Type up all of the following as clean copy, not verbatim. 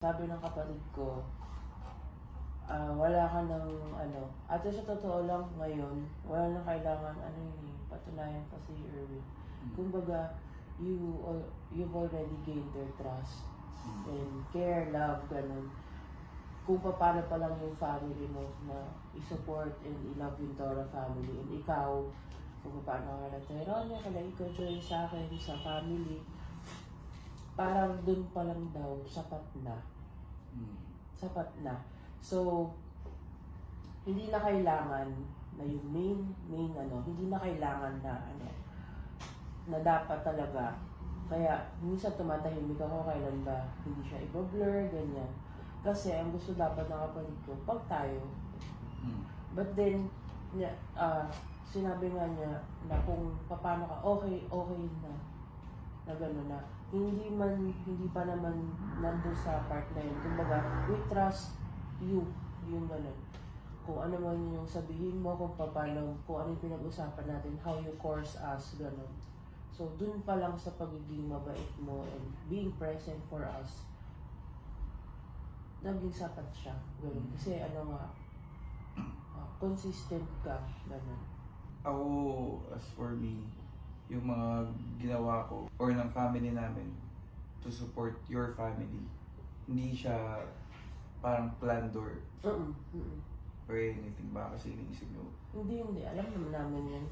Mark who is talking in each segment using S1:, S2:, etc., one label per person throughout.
S1: Sabi ng kapatid ko, wala ka ng ate sa totoo lang ngayon, wala nang kailangan patunayan pa si Erwin. Kumbaga, you've already gained their trust and care, love, ganun. Kung paano pa lang yung family mo na i-support and i-love yung Dora family, and ikaw, kung paano ka na Tyronia, kala ikaw join sa akin, sa family, parang dun pa lang daw, sapat na. Sapat na. So, hindi na kailangan na yung main hindi na kailangan na dapat talaga. Kaya, minsan tumatahimik ako kailan ba hindi siya i-blur, ganyan. Kasi, ang gusto dapat ng kapatid ko, pag tayo. But then, sinabi nga niya na kung paano ka, okay na gano'n na. Hindi pa naman nandun sa part na yun. Kumbaga, we trust you, yung gano'n. Kung ano man yung sabihin mo, kung paano, kung ano yung pinag-usapan natin, how you course us, gano'n. So, dun pa lang sa pagiging mabait mo and being present for us, naging sapat siya, gano'n. Kasi consistent ka, gano'n.
S2: Ako, as for me, yung mga ginawa ko or ng family namin to support your family, hindi siya parang planned or anything ba kasi iniisip nyo?
S1: Hindi. Alam naman namin yan.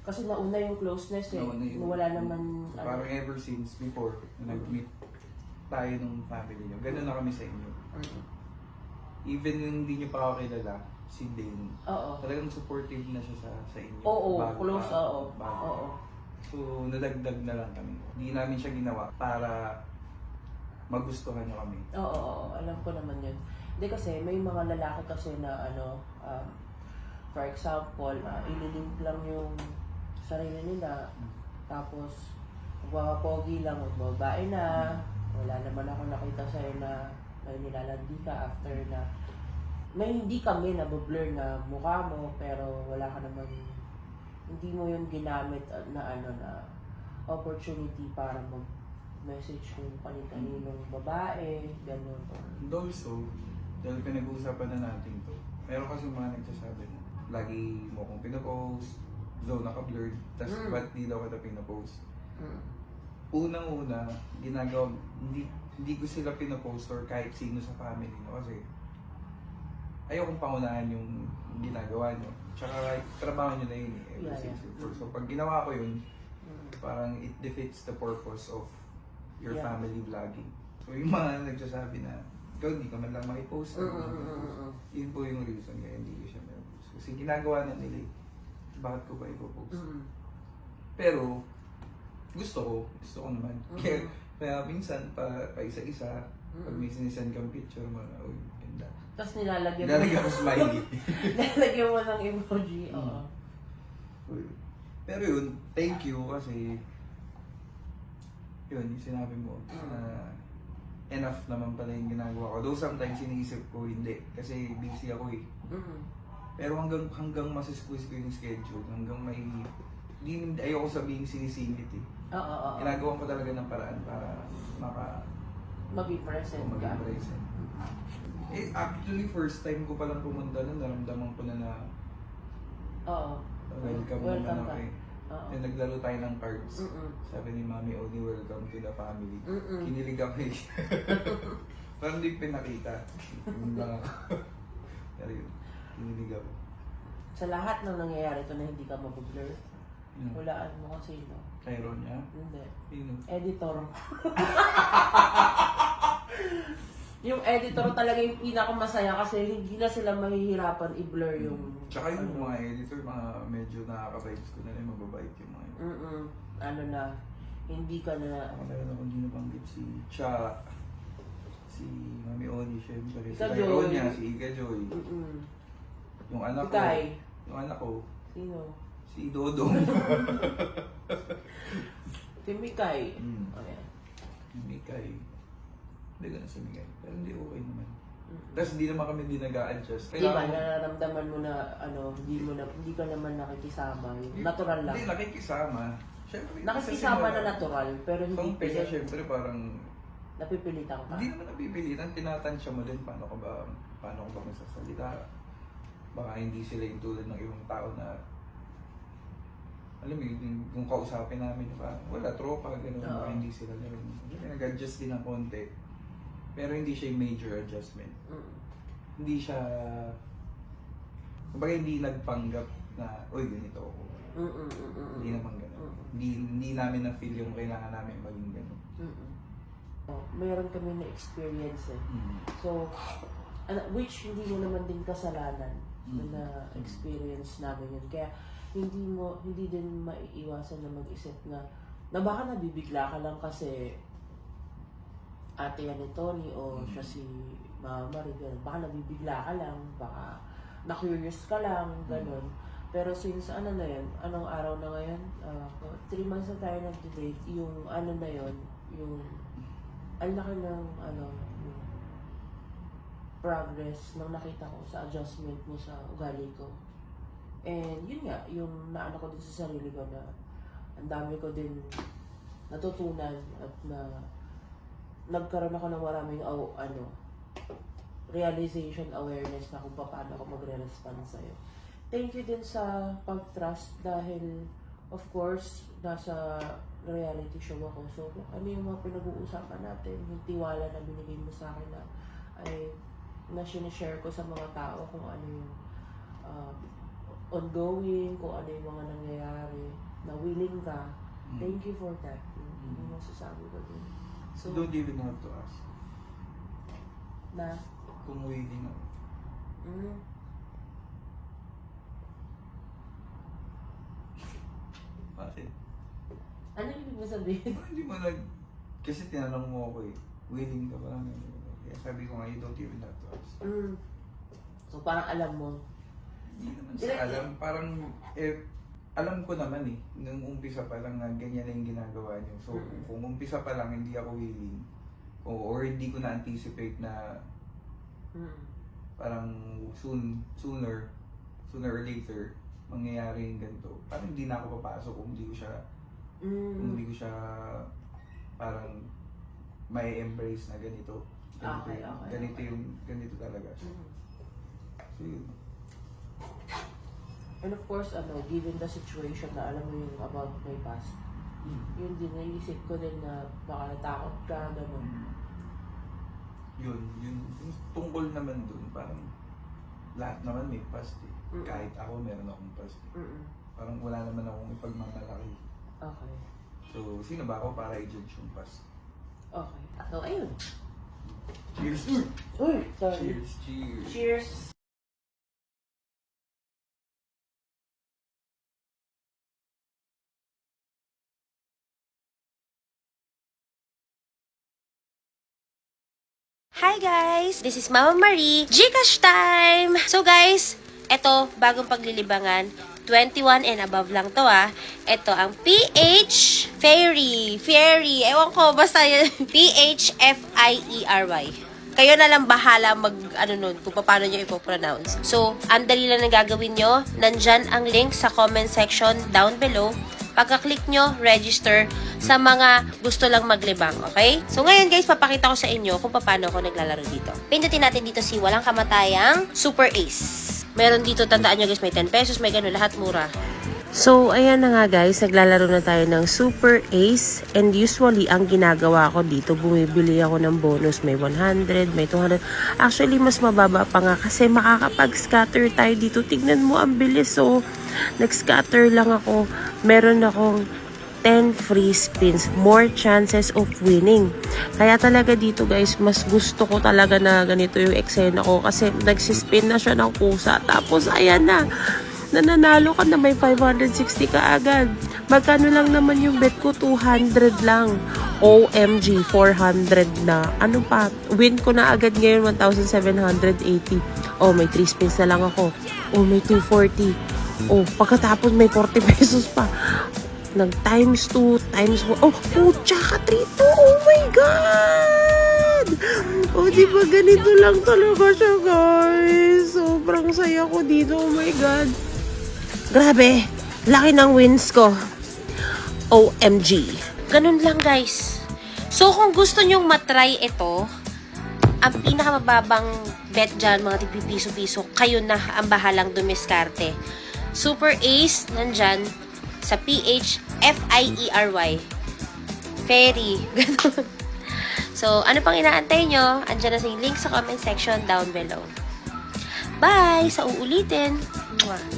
S1: Kasi nauna yung closeness eh. Wala naman...
S2: Parang ever since before, na nag-meet tayo ng family nyo, ganun na kami sa inyo. Even yung hindi nyo pa ako kilala, si Dane, talagang supportive na siya sa inyo.
S1: Close,
S2: So, nadagdag na lang kami. Hindi namin siya ginawa para magustuhan nyo kami.
S1: Alam ko naman yun. Hindi kasi, may mga lalaki kasi na for example, ililink lang yung sarili nila, tapos magpapapogi lang, magbabae na, wala naman ako nakita sa'yo na may nilalandi ka after na may hindi kami nabublur na mukha mo, pero wala ka naman, hindi mo yung ginamit na opportunity para mag-message kung kaninong babae, gano'n.
S2: And also, dahil pinag-uusapan na natin to, meron kasi mga nagsasabi na lagi mo kong pinapost, though naka-blurred, tas ba't di daw kita pinapost? Unang-una, ginagawa, hindi ko sila pinapost or kahit sino sa family nyo kasi ayokong pangunahan yung ginagawa nyo. Tsaka trabaho nyo na yun ever since before. So pag ginawa ko yun, parang it defeats the purpose of your family vlogging. So yung mga nagsasabi na, ikaw hindi ka man lang makipost. Yun po yung reason kaya hindi ko siya makipost. Kasi ginagawa na nila bakit ko ba ipopost? Pero, gusto ko naman. Kaya minsan, pa isa-isa, pag may sinisend kang picture mo na, uy, ganda.
S1: Tapos nilalagyan
S2: ko smiley.
S1: nilalagyan mo ng emoji,
S2: Pero yun, thank you kasi, yun, yung sinabi mo, enough naman pala yung ginagawa ko. Though sometimes iniisip ko hindi, kasi busy ako eh. Pero hanggang masisqueeze ko yung schedule, hanggang may, ayoko sabihin sinisingit eh. Ginagawa ko talaga ng paraan para
S1: maging present ka.
S2: Actually, first time ko palang pumunta nun, naramdaman ko na welcome naman ako eh. Then naglaro tayo ng cards. Sabi ni Mami Oni, welcome to the family. Kinilig ako eh. Parang di pinakita. Yun lang ako. Pero yun, kinilig ako.
S1: Sa lahat ng nangyayari ito na hindi ka mabublur, hulaan mo kung sino.
S2: Tyronia?
S1: Hindi.
S2: Sino?
S1: Editor. Yung editor talaga yung pinakamasaya kasi hindi na sila mahihirapan i-blur yung...
S2: Tsaka yung mga editor, mga medyo nakaka-vibes ko na rin, mababait yung mga yun.
S1: Hindi ka na...
S2: Ako na akong hindi nabanggit si Cha, si Mami Oni, syempre, si
S1: Ika
S2: Tyronia,
S1: Joy.
S2: si Ika Joy. Yung anak
S1: Ikay.
S2: ko, yung anak ko,
S1: Sino?
S2: si Dodong.
S1: Si Mikay.
S2: Ayan. Mikay. Hindi ka na si Mikay. Pero hindi okay naman. Tapos hindi naman kami nag-a-adjust.
S1: Di ba, nararamdaman mo na, hindi ka naman nakikisama. Natural lang.
S2: Hindi, nakikisama. Siyempre,
S1: Nakikisama na natural, pero hindi
S2: pang pesa, syempre parang
S1: napipilitan ka?
S2: Hindi naman napipilitan, tinatansya mo din paano ka ba magsasalita. Baka hindi sila yung tulad ng ibang tao na alam mo yun, kung kausapin namin, wala, tropa, gano'n, baka hindi sila gano'n. Nag-adjust din ng konti. Pero hindi siya yung major adjustment. Hindi siya, kumbaga hindi nagpanggap na, uy, ganito ako. Hindi naman gano'n. Hindi namin na-feel yung kailangan namin maging gano'n.
S1: Mayroon kami na experience eh. So, which hindi mo naman din kasalanan na experience namin yun. Kaya, hindi din maiiwasan na mag-isip na baka nabibigla ka lang kasi ate yan ni Tony o siya si Mama Marie, gano'n. Baka nabibigla ka lang, baka na-curious ka lang, gano'n. Pero since na yun, anong araw na ngayon? 3 months na tayo nag-date, yung na yun, yung ang laki ng yung progress nang nakita ko sa adjustment mo sa ugali ko. And yun nga, yung naano ko din sa sarili ko na ang dami ko din natutunan at na nagkaroon ako ng maraming realization, awareness na kung paano ako magre-respond sa'yo. Thank you din sa pag-trust dahil of course, nasa reality show ako. So, ano yung mga pinag-uusapan natin, yung tiwala na binigay mo sa akin na ay na sinishare ko sa mga tao kung ano yung ongoing, kung ano yung mga nangyayari, na willing ka. Thank you for that. Yung masasabi ko din.
S2: So, don't even have to ask.
S1: Na?
S2: Kung willing ako. Bakit?
S1: Ano yung ibig mo sabihin?
S2: Hindi mo kasi tinanong mo ako eh, willing ka ba lang? Kaya sabi ko nga, you don't even have to ask.
S1: So parang alam mo?
S2: Hindi naman sa alam, parang alam ko naman eh, nung umpisa pa lang na ganyan na yung ginagawa niyo. So kung umpisa pa lang hindi ako willing, or hindi ko na-anticipate na parang sooner or later, mangyayari yung ganito. Parang hindi na ako papasok kung hindi ko siya parang may embrace na ganito. Ganito talaga siya. So, yun.
S1: And of course, given the situation na alam mo yung about my past, yun din, naisip ko din na baka natakot ka, gano'n.
S2: Yun, yung tungkol naman dun, parang lahat naman may past eh. Kahit ako, meron akong past eh. Parang wala naman akong ipagmamalaki.
S1: Okay.
S2: So, sino ba ako para i-judge yung past?
S1: Okay. So, ayun.
S2: Cheers!
S1: Uy, sorry.
S2: Cheers!
S1: Cheers!
S3: Hi guys! This is Mama Marie. Gcash time! So guys, eto, bagong paglilibangan. 21 and above lang to Ito ang PH Fairy. Ewan ko, basta yun. PHFIERY. Kayo na lang bahala kung paano nyo ipopronounce. So, ang dali lang na gagawin nyo. Nandyan ang link sa comment section down below. Pagka-click nyo, register sa mga gusto lang maglibang, okay? So ngayon guys, papakita ko sa inyo kung paano ako naglalaro dito. Pindutin natin dito si Walang Kamatayang Super Ace. Meron dito, tandaan nyo guys, may 10 pesos, may gano'n, lahat mura. So, ayan na nga guys, naglalaro na tayo ng Super Ace. And usually, ang ginagawa ko dito, bumibili ako ng bonus. May 100, may 200. Actually, mas mababa pa nga kasi makakapag-scatter tayo dito. Tignan mo, ang bilis. So, nag-scatter lang ako. Meron akong 10 free spins. More chances of winning. Kaya talaga dito guys, mas gusto ko talaga na ganito yung eksena ko. Kasi nagsispin na siya ng kusa. Tapos, ayan na. Nananalo ka na, may 560 ka agad. Magkano lang naman yung bet ko? 200 lang. OMG, 400 na. Ano pa? Win ko na agad ngayon, 1,780. Oh, may 3 spins na lang ako. Oh, may 240. Oh, pagkatapos may 40 pesos pa. Nag times 2, times 1. Oh, tsaka 3 to. Oh my God! Oh, di ba ganito lang talaga siya, guys? Sobrang saya ko dito. Oh my God. Grabe, laki ng wins ko. OMG. Ganun lang guys. So, kung gusto nyong matry ito, ang pinakamababang bet dyan, mga tigpipiso-piso, kayo na ang bahalang dumiskarte. Super Ace, nandyan, sa PH, FIERY. Fairy. Ganun. So, ano pang inaantay nyo? Andyan na yung link sa comment section down below. Bye! Sa uulitin. Mwah.